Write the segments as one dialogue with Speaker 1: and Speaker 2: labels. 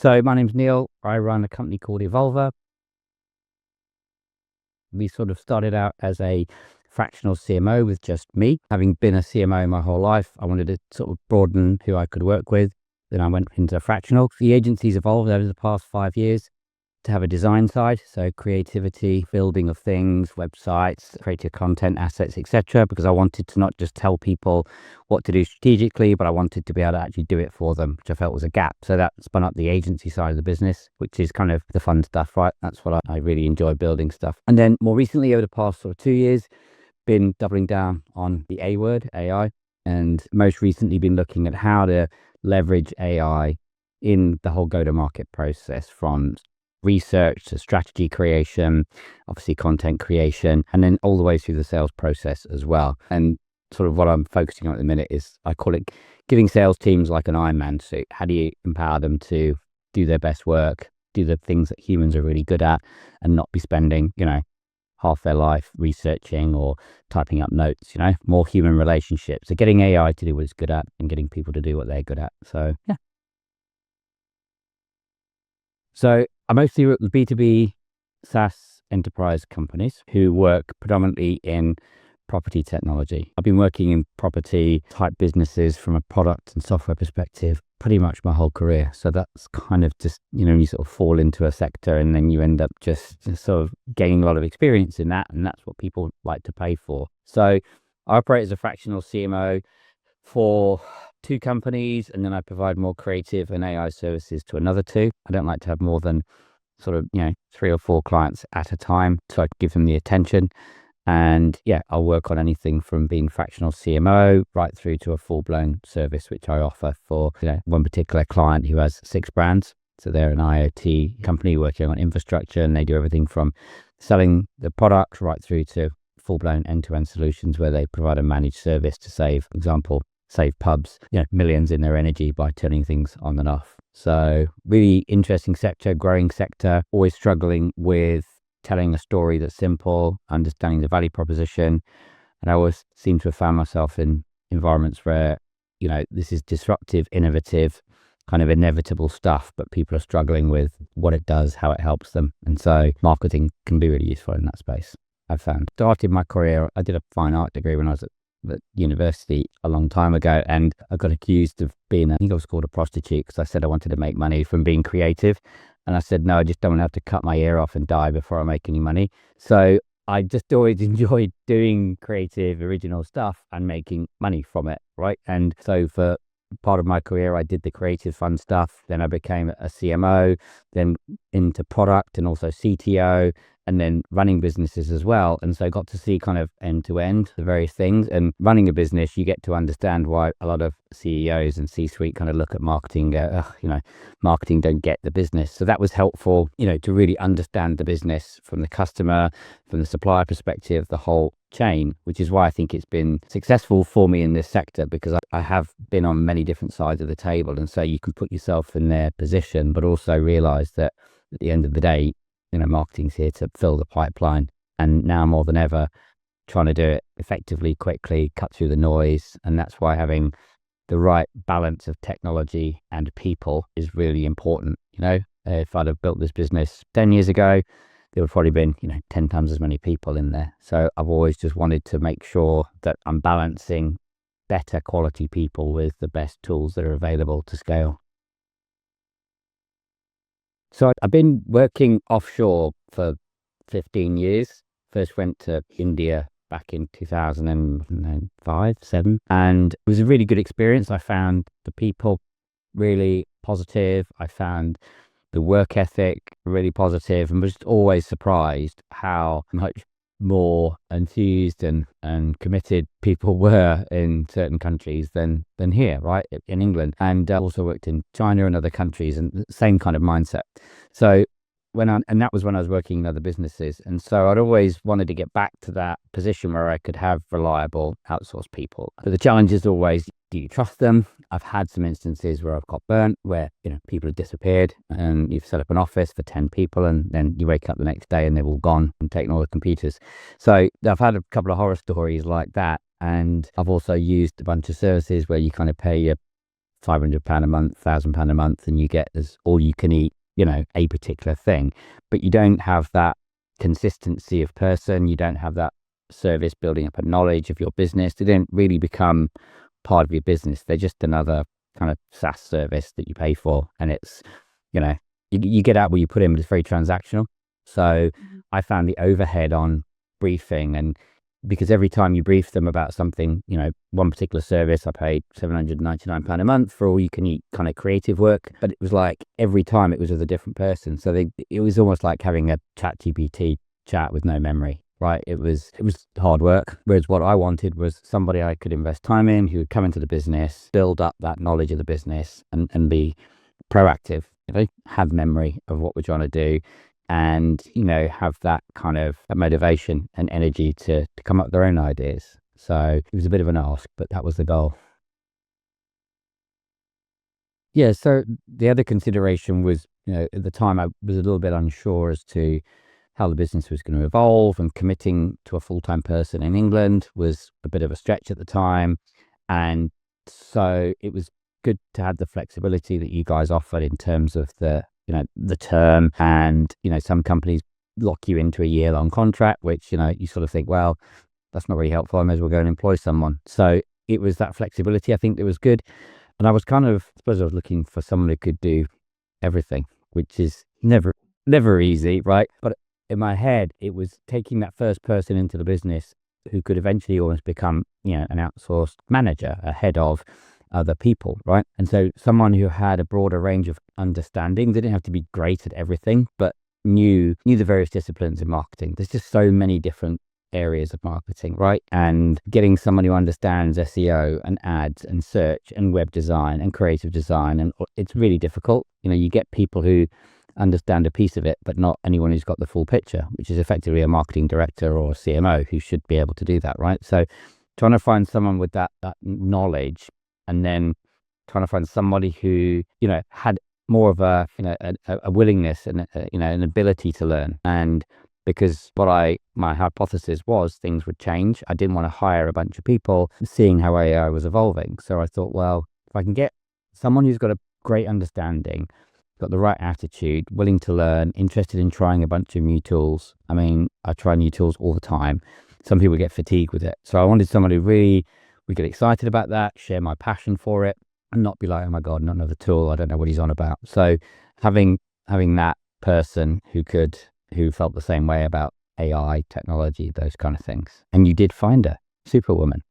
Speaker 1: So my name's Neil. I run a company called Evolver. We sort of started out as a fractional CMO with just me. Having been a CMO my whole life, I wanted to sort of broaden who I could work with. Then I went into fractional. The agency's evolved over the past 5 years to have a design side, so creativity, building of things, websites, creative content assets, etc. Because I wanted to not just tell people what to do strategically, but I wanted to be able to actually do it for them, which I felt was a gap. So that spun up the agency side of the business, which is kind of the fun stuff, right? That's what I really enjoy, building stuff. And then more recently, over the past sort of 2 years, been doubling down on the A word, AI, and most recently been looking at how to leverage AI in the whole go-to-market process, from research to strategy creation, obviously content creation, and then all the way through the sales process as well. And sort of what I'm focusing on at the minute is, I call it giving sales teams like an Iron Man suit. How do you empower them to do their best work, do the things that humans are really good at, and not be spending, half their life researching or typing up notes, more human relationships. So getting AI to do what it's good at and getting people to do what they're good at. So, yeah. So I mostly work with B2B SaaS enterprise companies who work predominantly in property technology. I've been working in property type businesses from a product and software perspective pretty much my whole career. So that's kind of just, you sort of fall into a sector and then you end up just sort of gaining a lot of experience in that. And that's what people like to pay for. So I operate as a fractional CMO for 2 companies, and then I provide more creative and AI services to another 2. I don't like to have more than sort of, 3 or 4 clients at a time, so I give them the attention. And yeah, I'll work on anything from being fractional CMO right through to a full-blown service, which I offer for one particular client who has 6 brands. So they're an IoT company working on infrastructure, and they do everything from selling the product right through to full-blown end-to-end solutions where they provide a managed service to save pubs, millions in their energy by turning things on and off. So really interesting sector, growing sector, always struggling with telling a story that's simple, understanding the value proposition. And I always seem to have found myself in environments where, this is disruptive, innovative, kind of inevitable stuff, but people are struggling with what it does, how it helps them. And so marketing can be really useful in that space, I've found. Started my career, I did a fine art degree when I was at university a long time ago, and I got accused of being, I think I was called a prostitute, because I said I wanted to make money from being creative. And I said, no, I just don't want to have to cut my ear off and die before I make any money. So I just always enjoyed doing creative, original stuff and making money from it, right? And so for part of my career, I did the creative fun stuff. Then I became a CMO, then into product and also CTO, and then running businesses as well. And so I got to see kind of end to end the various things. And running a business, you get to understand why a lot of CEOs and C-suite kind of look at marketing, marketing don't get the business. So that was helpful, to really understand the business from the customer, from the supplier perspective, the whole chain, which is why I think it's been successful for me in this sector, because I have been on many different sides of the table. And so you can put yourself in their position, but also realize that at the end of the day, marketing's here to fill the pipeline. And now more than ever, trying to do it effectively, quickly, cut through the noise. And that's why having the right balance of technology and people is really important. If I'd have built this business 10 years ago, there would probably been, 10 times as many people in there. So I've always just wanted to make sure that I'm balancing better quality people with the best tools that are available to scale. So I've been working offshore for 15 years. First went to India back in 2005, 7. And it was a really good experience. I found the people really positive. I found the work ethic really positive, and was always surprised how much more enthused and committed people were in certain countries than here, right, in England. And also worked in China and other countries, and the same kind of mindset. So and that was when I was working in other businesses. And so I'd always wanted to get back to that position where I could have reliable outsourced people. But the challenge is always, do you trust them? I've had some instances where I've got burnt, where, people have disappeared, and you've set up an office for 10 people, and then you wake up the next day and they've all gone and taken all the computers. So I've had a couple of horror stories like that. And I've also used a bunch of services where you kind of pay your £500 a month, £1,000 a month, and you get as all you can eat, a particular thing. But you don't have that consistency of person. You don't have that service building up a knowledge of your business. They don't really become part of your business. They're just another kind of SaaS service that you pay for. And it's, you get out what you put in, but it's very transactional. So I found the overhead on briefing, and because every time you brief them about something, one particular service, I paid £799 a month for all you can eat kind of creative work. But it was like every time it was with a different person. So it was almost like having a ChatGPT chat with no memory. Right. It was hard work. Whereas what I wanted was somebody I could invest time in, who would come into the business, build up that knowledge of the business and be proactive, have memory of what we're trying to do, and, have that kind of motivation and energy to come up with their own ideas. So it was a bit of an ask, but that was the goal. Yeah. So the other consideration was, at the time I was a little bit unsure as to how the business was going to evolve, and committing to a full-time person in England was a bit of a stretch at the time. And so it was good to have the flexibility that you guys offered in terms of the term. And, some companies lock you into a year-long contract, which, you sort of think, well, that's not really helpful. I may as well go and employ someone. So it was that flexibility, I think, that was good. And I was I suppose I was looking for someone who could do everything, which is never easy, right? But in my head, it was taking that first person into the business who could eventually almost become, an outsourced manager, a head of other people, right? And so someone who had a broader range of understanding. They didn't have to be great at everything, but knew the various disciplines in marketing. There's just so many different areas of marketing, right? And getting someone who understands SEO and ads and search and web design and creative design, and it's really difficult. You get people who understand a piece of it, but not anyone who's got the full picture, which is effectively a marketing director or a CMO who should be able to do that, right? So trying to find someone with that knowledge, and then trying to find somebody who, had more of a willingness and, an ability to learn. And because my hypothesis was things would change, I didn't want to hire a bunch of people seeing how AI was evolving. So I thought, well, if I can get someone who's got a great understanding, got the right attitude, willing to learn, interested in trying a bunch of new tools. I mean, I try new tools all the time. Some people get fatigued with it. So I wanted someone who really would get excited about that, share my passion for it, and not be like, oh my God, not another tool. I don't know what he's on about. So having that person who felt the same way about AI, technology, those kind of things. And you did find her, superwoman.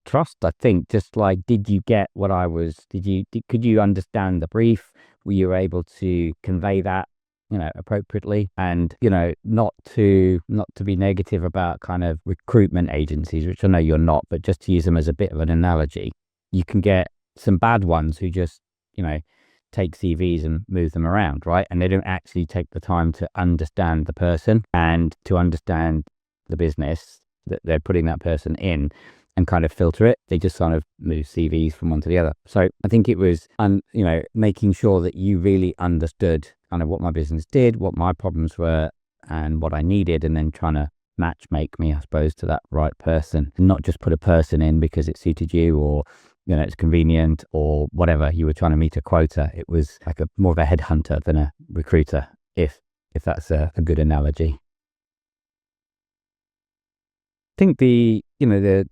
Speaker 1: Trust, I think, just like, did you get what could you understand the brief? Were you able to convey that, appropriately? And, not to be negative about kind of recruitment agencies, which I know you're not, but just to use them as a bit of an analogy, you can get some bad ones who just, take CVs and move them around, right? And they don't actually take the time to understand the person and to understand the business that they're putting that person in, and kind of filter it. They just kind of move CVs from one to the other. So I think it was, making sure that you really understood kind of what my business did, what my problems were, and what I needed, and then trying to match make me, I suppose, to that right person, and not just put a person in because it suited you, or, it's convenient, or whatever. You were trying to meet a quota. It was like more of a headhunter than a recruiter, if that's a good analogy. I think the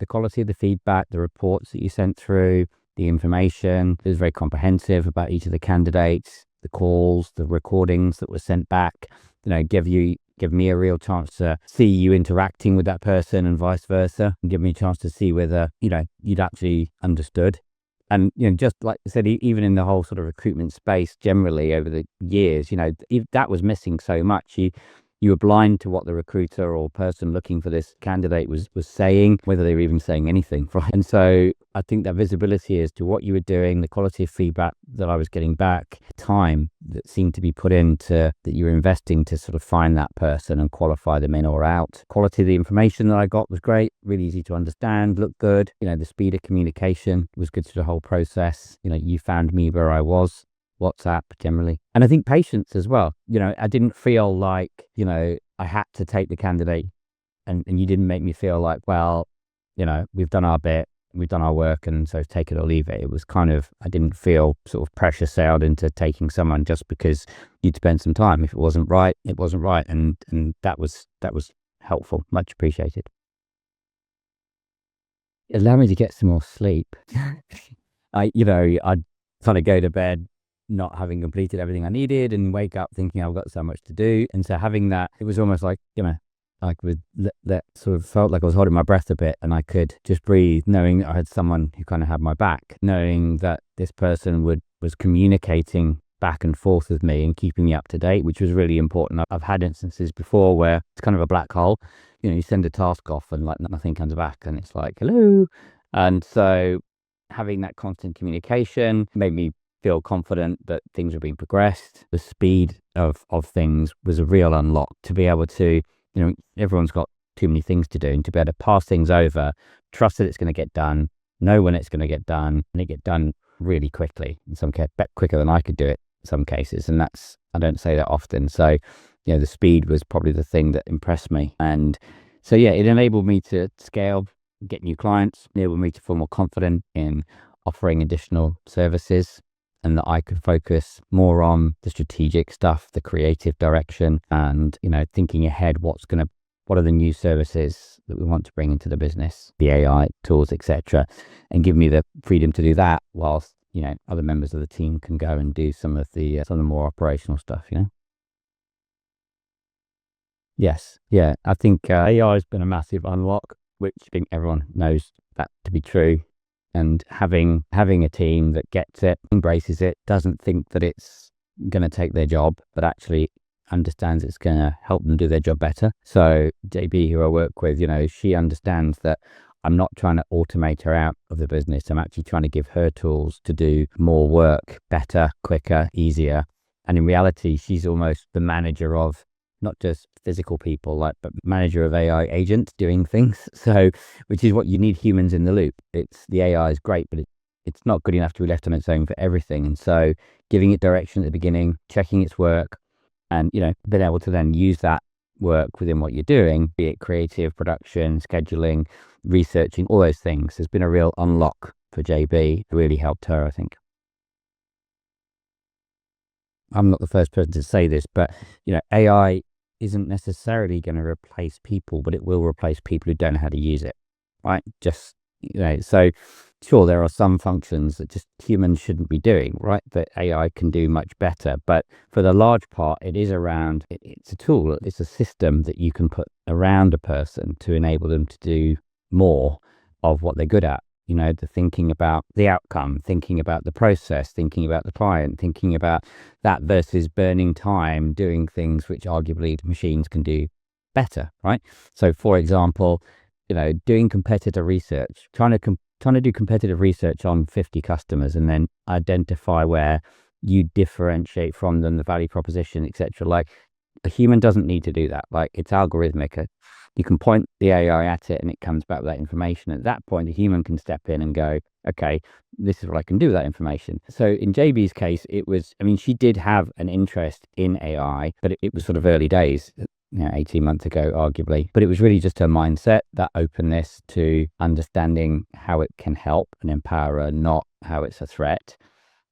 Speaker 1: quality of the feedback, the reports that you sent through, the information, it was very comprehensive about each of the candidates, the calls, the recordings that were sent back, give me a real chance to see you interacting with that person, and vice versa, and give me a chance to see whether, you'd actually understood. And, just like I said, even in the whole sort of recruitment space generally over the years, that was missing so much. You were blind to what the recruiter or person looking for this candidate was saying, whether they were even saying anything, right? And so I think that visibility as to what you were doing, the quality of feedback that I was getting back, time that seemed to be put into, that you were investing to sort of find that person and qualify them in or out. Quality of the information that I got was great, really easy to understand, looked good. The speed of communication was good through the whole process. You found me where I was. WhatsApp generally. And I think patience as well. I didn't feel like, I had to take the candidate, and you didn't make me feel like, well, we've done our bit. we've done our work, and so take it or leave it. It was kind of, I didn't feel sort of pressure sailed into taking someone just because you'd spend some time. If it wasn't right, it wasn't right, and that was helpful, much appreciated. It allowed me to get some more sleep. I'd kind of go to bed not having completed everything I needed and wake up thinking I've got so much to do. And so having that, it was almost like, like with that sort of felt like I was holding my breath a bit, and I could just breathe, knowing I had someone who kind of had my back, knowing that this person was communicating back and forth with me and keeping me up to date, which was really important. I've had instances before where it's kind of a black hole. You send a task off and like nothing comes back, and it's like, hello. And so having that constant communication made me feel confident that things were being progressed. The speed of things was a real unlock to be able to, everyone's got too many things to do, and to be able to pass things over, trust that it's going to get done, know when it's going to get done, and it get done really quickly. In some cases, quicker than I could do it in some cases. And I don't say that often. So, the speed was probably the thing that impressed me. And so, it enabled me to scale, get new clients, enabled me to feel more confident in offering additional services, and that I could focus more on the strategic stuff, the creative direction, and, thinking ahead, what are the new services that we want to bring into the business, the AI tools, etc., and give me the freedom to do that whilst, other members of the team can go and do some of the more operational stuff, Yes. Yeah. I think AI has been a massive unlock, which I think everyone knows that to be true. And having a team that gets it, embraces it, doesn't think that it's going to take their job, but actually understands it's going to help them do their job better. So JB, who I work with, she understands that I'm not trying to automate her out of the business. I'm actually trying to give her tools to do more work better, quicker, easier. And in reality, she's almost the manager of not just physical people, but manager of AI agents doing things. So, which is what you need, humans in the loop. The AI is great, but it's not good enough to be left on its own for everything. And so giving it direction at the beginning, checking its work, and, being able to then use that work within what you're doing, be it creative, production, scheduling, researching, all those things, has been a real unlock for JB. It really helped her, I think. I'm not the first person to say this, but, AI isn't necessarily going to replace people, but it will replace people who don't know how to use it, right? Just, so sure, there are some functions that just humans shouldn't be doing, right? That AI can do much better. But for the large part, it is around, it's a tool, it's a system that you can put around a person to enable them to do more of what they're good at. The thinking about the outcome, thinking about the process, thinking about the client, thinking about that versus burning time doing things which arguably machines can do better, right? So, for example, doing competitor research, trying to do competitive research on 50 customers and then identify where you differentiate from them, the value proposition, etc. Like, a human doesn't need to do that. Like, it's algorithmic. You can point the AI at it and it comes back with that information. At that point, the human can step in and go, okay, this is what I can do with that information. So in JB's case, she did have an interest in AI, but it was sort of early days, 18 months ago, arguably. But it was really just her mindset, that openness to understanding how it can help and empower her, not how it's a threat.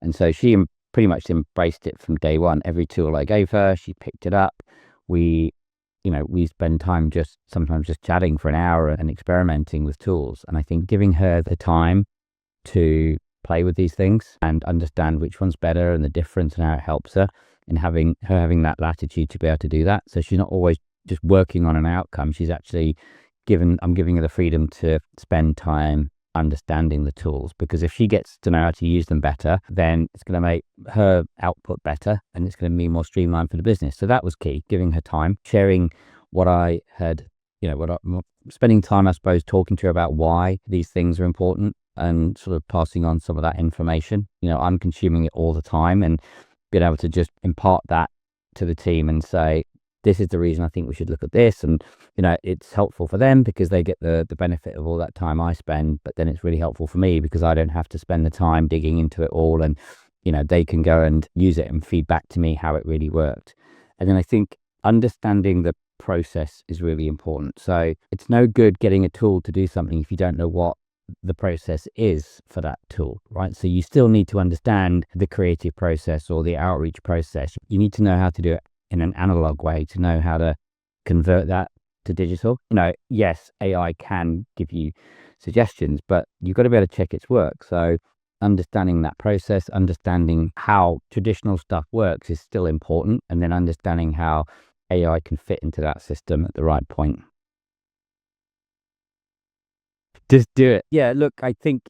Speaker 1: And so she pretty much embraced it from day one. Every tool I gave her, she picked it up. We spend time sometimes just chatting for an hour and experimenting with tools. And I think giving her the time to play with these things and understand which one's better and the difference and how it helps her, and having that latitude to be able to do that. So she's not always just working on an outcome. She's actually I'm giving her the freedom to spend time understanding the tools, because if she gets to know how to use them better, then it's going to make her output better and it's going to be more streamlined for the business. So that was key, giving her time, sharing what I had, spending time, I suppose, talking to her about why these things are important and sort of passing on some of that information. I'm consuming it all the time, and being able to just impart that to the team and say, this is the reason I think we should look at this. And, it's helpful for them because they get the benefit of all that time I spend, but then it's really helpful for me because I don't have to spend the time digging into it all, and, they can go and use it and feed back to me how it really worked. And then I think understanding the process is really important. So it's no good getting a tool to do something if you don't know what the process is for that tool, right? So you still need to understand the creative process or the outreach process. You need to know how to do it in an analog way to know how to convert that to digital. Yes, AI can give you suggestions, but you've got to be able to check its work. So understanding that process, understanding how traditional stuff works is still important, and then understanding how AI can fit into that system at the right point. Just do it. Yeah, look, I think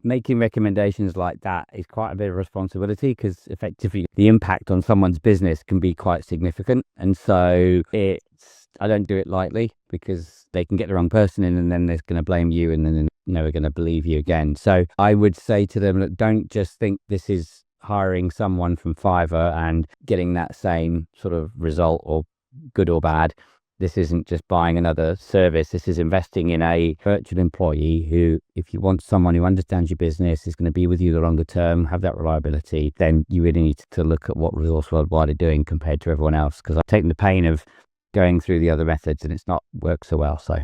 Speaker 1: making recommendations like that is quite a bit of responsibility, because effectively the impact on someone's business can be quite significant. And so I don't do it lightly, because they can get the wrong person in and then they're going to blame you and then they're never going to believe you again. So I would say to them, look, don't just think this is hiring someone from Fiverr and getting that same sort of result, or good or bad. This isn't just buying another service. This is investing in a virtual employee who, if you want someone who understands your business, is going to be with you the longer term, have that reliability, then you really need to look at what Resource Worldwide are doing compared to everyone else. Because I've taken the pain of going through the other methods and it's not worked so well. So